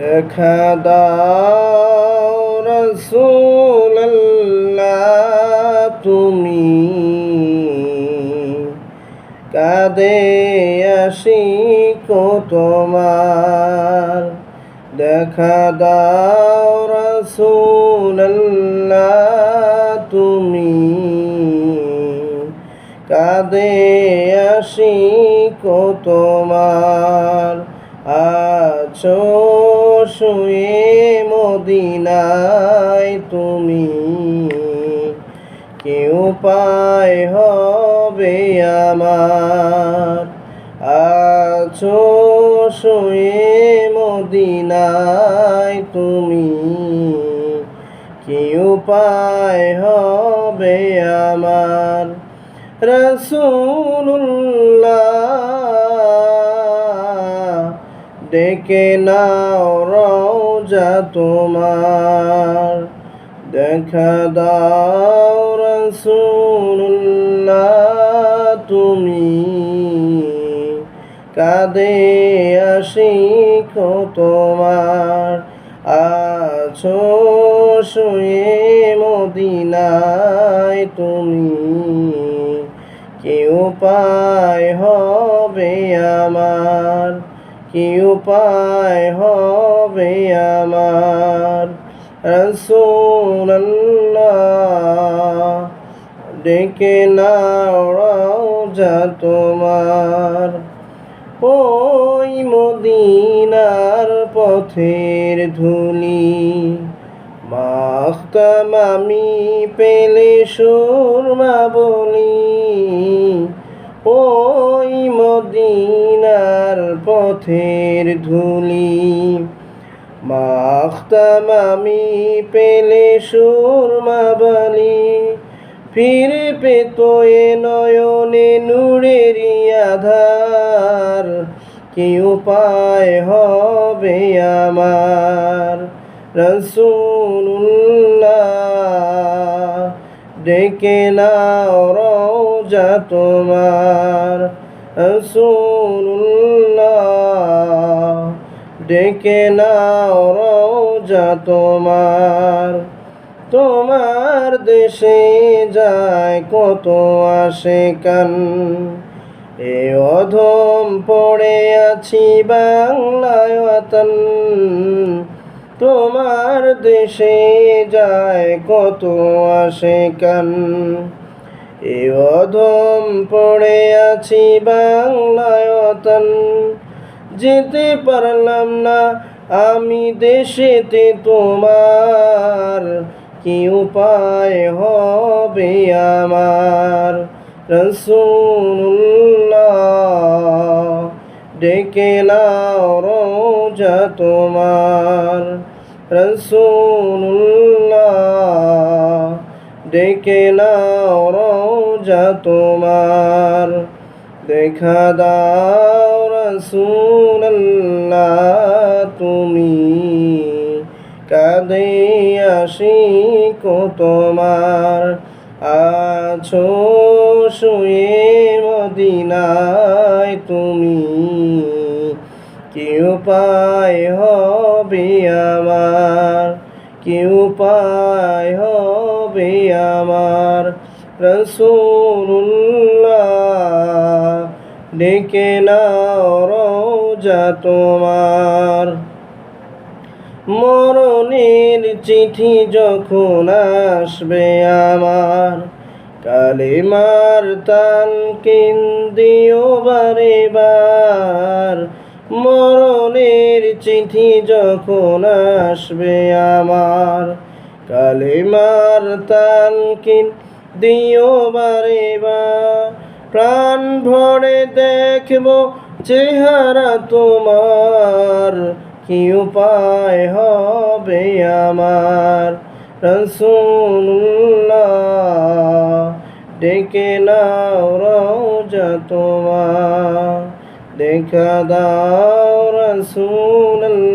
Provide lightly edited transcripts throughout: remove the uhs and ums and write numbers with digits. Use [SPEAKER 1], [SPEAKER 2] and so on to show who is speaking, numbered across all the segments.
[SPEAKER 1] দেখা দাও রাসূলুল্লাহ তুমি কাঁদে আশিক তোমার। দেখা দাও রাসূলুল্লাহ তুমি কাঁদে আশিক তোমার। আছো শুয়ে মদিনায় তুমি, কি উপায় হবে আমার। আছো শুয়ে মদিনায় তুমি, কি উপায় হবে আমার। রাসূলুল্লাহ ডেকে নাও রওজা তোমার। দেখা দাও রাসূলুল্লাহ তুমি কাঁদে আশিক তোমার। আছো শুয়ে মদিনায় তুমি, কি উপায় হবে আমার। কি উপায় হবে আমার। রাসূলুল্লাহ ডেকে নাও রওজা তোমার। ওই মদিনার পথের ধুলি মাখতাম আমি পেলে সুরমা বলি। ওই মদিনার পথের ধুলি মাখতাম আমি পেলে সুরমা বলি। ফিরে পেত এ নয়নে নূরেরই আধার, কি উপায় হবে আমার। রাসূলুল্লাহ ডেকে নাও রওজা তোমার। রাসূলুল্লাহ ডেকে নাও রওজা তোমার। তোমার দেশে যায় কত আশিকান, এ অধম পড়ে আছি বাংলায় ওয়াতন। তোমার দেশে যায় কত আশিকান, এ অধম পড়ে আছি বাংলায় ওয়াতন। যেতে পারলাম না আমি দেশেতে তোমার, কি উপায় হবে আমার। রাসূলুল্লাহ ডেকে নাও রওজা তোমার। রাসূলুল্লাহ ডেকে নাও রওজা তোমার। দেখা দাও রাসূলুল্লাহ তুমি কাঁদে আশিক তোমার। আছো শুয়ে মদিনায় তুমি, কি উপায় হবে আমার। কি উপায় হবে আমার। রাসূলুল্লাহ ডেকে নাও রওজা তোমার। মরণের চিঠি যখন আসবে আমার, কালেমার তালকিন দিও বারে বার। মরণের চিঠি যখন আসবে আমার, কালেমার তালকিন দিও বারে বার। প্রাণ ভরে দেখব চেহারা তোমার, কি উপায় হবে আমার। রাসূলুল্লাহ ডেকে নাও রওজা তোমার। দেখা দাও রাসূলুল্লাহ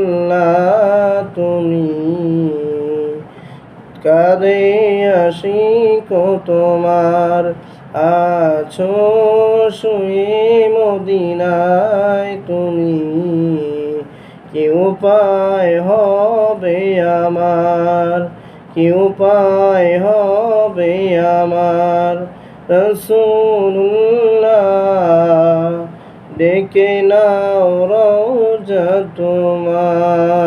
[SPEAKER 1] তুমি কাঁদে আশিক তোমার। আছো শুয়ে মদিনায় তুমি, কি উপায় হবে আমার, কি উপায় হবে আমার। রাসূলুল্লাহ ডেকে নাও রওজা তোমার।